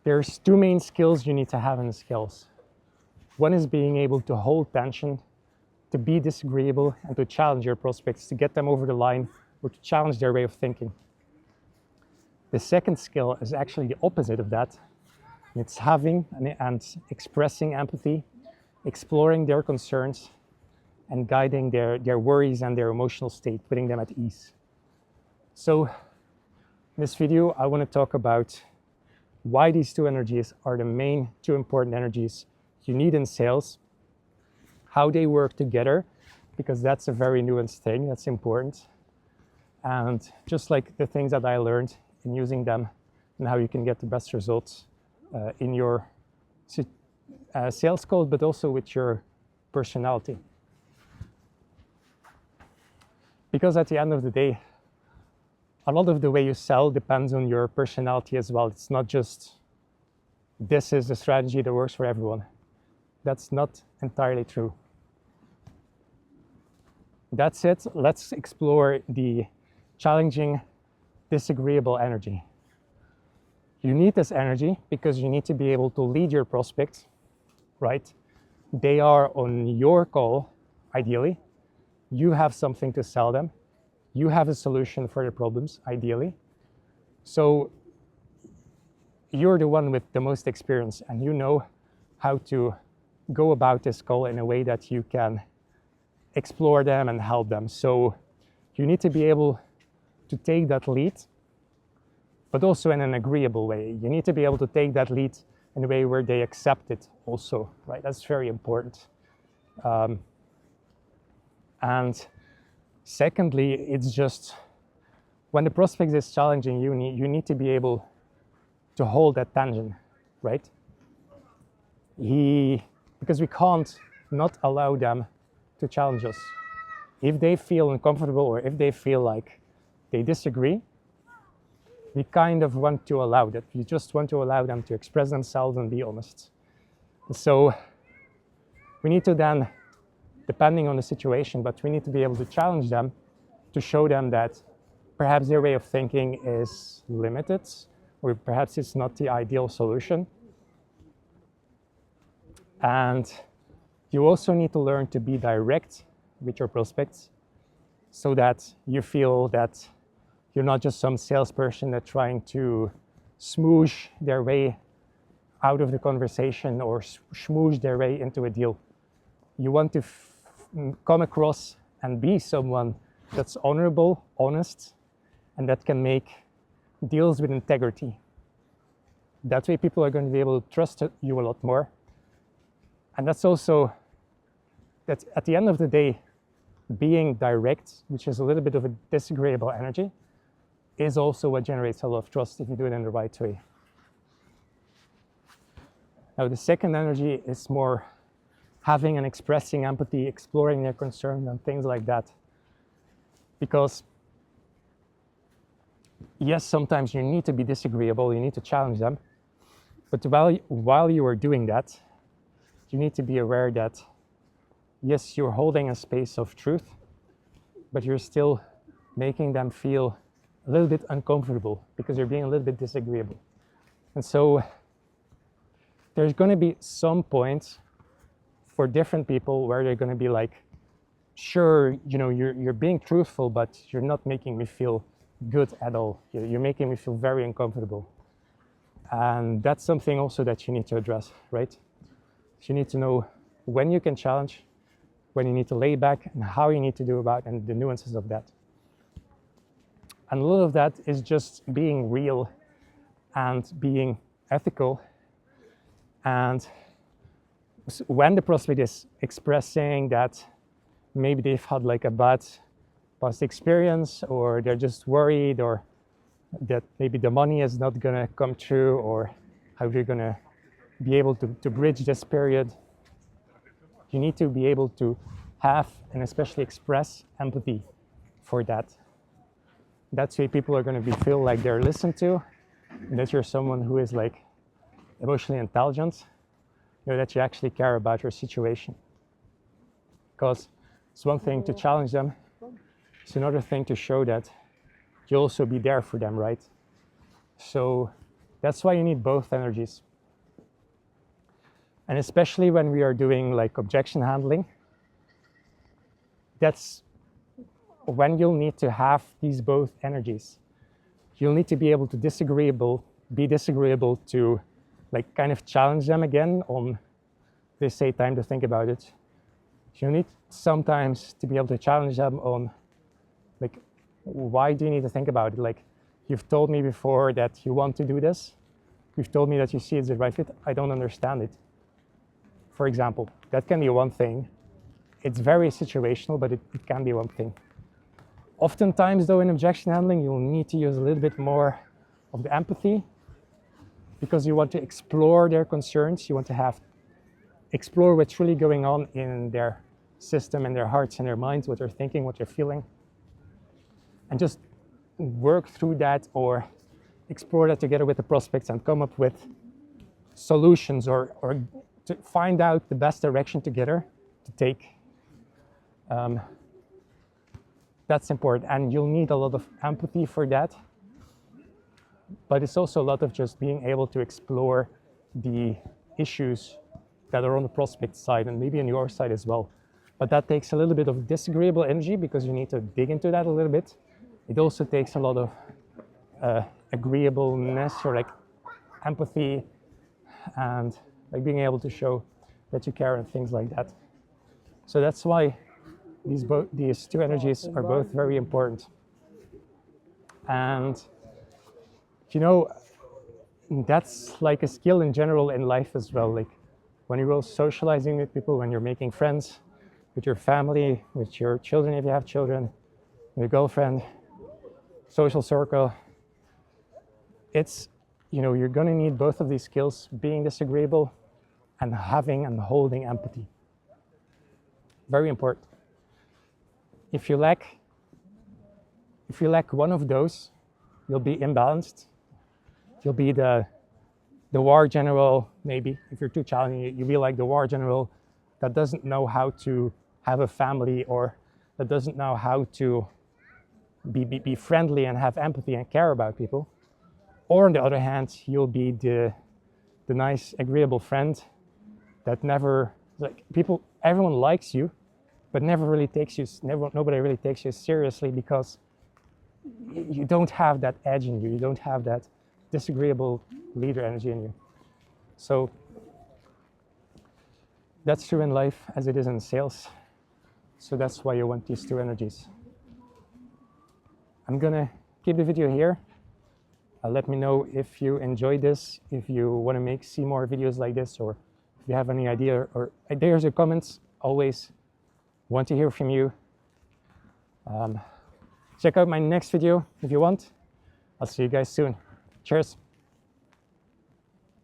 There's two main skills you need to have in the skills. One is being able to hold tension, to be disagreeable, and to challenge your prospects, to get them over the line, or to challenge their way of thinking. The second skill is actually the opposite of that. It's having and expressing empathy, exploring their concerns, and guiding their worries and their emotional state, putting them at ease. So in this video, I want to talk about why these two energies are the main two important energies you need in sales, how they work together, because that's a very nuanced thing, that's important. And just like the things that I learned in using them and how you can get the best results in your sales code, but also with your personality. Because at the end of the day, a lot of the way you sell depends on your personality as well. It's not just, this is the strategy that works for everyone. That's not entirely true. That's it. Let's explore the challenging, disagreeable energy. You need this energy because you need to be able to lead your prospects, right? They are on your call, ideally. You have something to sell them. You have a solution for their problems, ideally. So you're the one with the most experience, and you know how to go about this call in a way that you can explore them and help them. So you need to be able to take that lead, but also in an agreeable way. You need to be able to take that lead in a way where they accept it also, right? That's very important. And secondly, it's just when the prospect is challenging you, you need to be able to hold that tension, right? Because we can't not allow them to challenge us. If they feel uncomfortable or if they feel like they disagree, we kind of want to allow that. We just want to allow them to express themselves and be honest. And so we need to then, depending on the situation, but we need to be able to challenge them, to show them that perhaps their way of thinking is limited, or perhaps it's not the ideal solution. And you also need to learn to be direct with your prospects so that you feel that you're not just some salesperson that's trying to smoosh their way out of the conversation or smoosh their way into a deal. You want to come across and be someone that's honorable, honest, and that can make deals with integrity. That way people are going to be able to trust you a lot more. And that's also, that at the end of the day, being direct, which is a little bit of a disagreeable energy, is also what generates a lot of trust if you do it in the right way. Now, the second energy is more having and expressing empathy, exploring their concerns and things like that. Because yes, sometimes you need to be disagreeable, you need to challenge them, but while you are doing that, you need to be aware that yes, you're holding a space of truth, but you're still making them feel a little bit uncomfortable because you're being a little bit disagreeable. And so there's going to be some point for different people where they're going to be like, sure, you know, you're being truthful, but you're not making me feel good at all. You're making me feel very uncomfortable. And that's something also that you need to address, right? So you need to know when you can challenge, when you need to lay back, and how you need to do about, and the nuances of that. And a lot of that is just being real and being ethical. And when the prospect is expressing that maybe they've had like a bad past experience, or they're just worried, or that maybe the money is not gonna come through, or how they're gonna be able to bridge this period, you need to be able to have and especially express empathy for that. That's way people are going to feel like they're listened to, and that you're someone who is like emotionally intelligent, you know, that you actually care about your situation. Because it's one thing to challenge them, it's another thing to show that you'll also be there for them, right? So That's why you need both energies. And especially when we are doing like objection handling, that's when you'll need to have these both energies. You'll need to be able to be disagreeable to like kind of challenge them again on, they say, time to think about it. You need sometimes to be able to challenge them on like, why do you need to think about it? Like, you've told me before that you want to do this. You've told me that you see it's the right fit. I don't understand it. For example, that can be one thing. It's very situational, but it can be one thing. Oftentimes, though, in objection handling, you'll need to use a little bit more of the empathy because you want to explore their concerns. You want to explore what's really going on in their system, in their hearts, in their minds, what they're thinking, what they're feeling, and just work through that or explore that together with the prospects and come up with solutions or to find out the best direction together to take. That's important, and you'll need a lot of empathy for that. But it's also a lot of just being able to explore the issues that are on the prospect side and maybe on your side as well. But that takes a little bit of disagreeable energy because you need to dig into that a little bit. It also takes a lot of agreeableness or like empathy and like being able to show that you care and things like that. So that's why these two energies are both very important. And you know, that's like a skill in general in life as well. Like when you're socializing with people, when you're making friends with your family, with your children if you have children, your girlfriend, social circle, it's, you know, you're going to need both of these skills, being disagreeable and having and holding empathy. Very important. If you lack one of those, you'll be imbalanced. You'll be the war general, maybe. If you're too challenging, you'll be like the war general that doesn't know how to have a family or that doesn't know how to be friendly and have empathy and care about people. Or on the other hand, you'll be the nice, agreeable friend that never, like people, everyone likes you, but nobody really takes you seriously because you don't have that edge in you. You don't have that disagreeable leader energy in you. So that's true in life as it is in sales. So that's why you want these two energies. I'm gonna keep the video here. Let me know if you enjoyed this, if you want to see more videos like this, or if you have any idea or ideas or comments. Always want to hear from you. Check out my next video if you want. I'll see you guys soon. Cheers.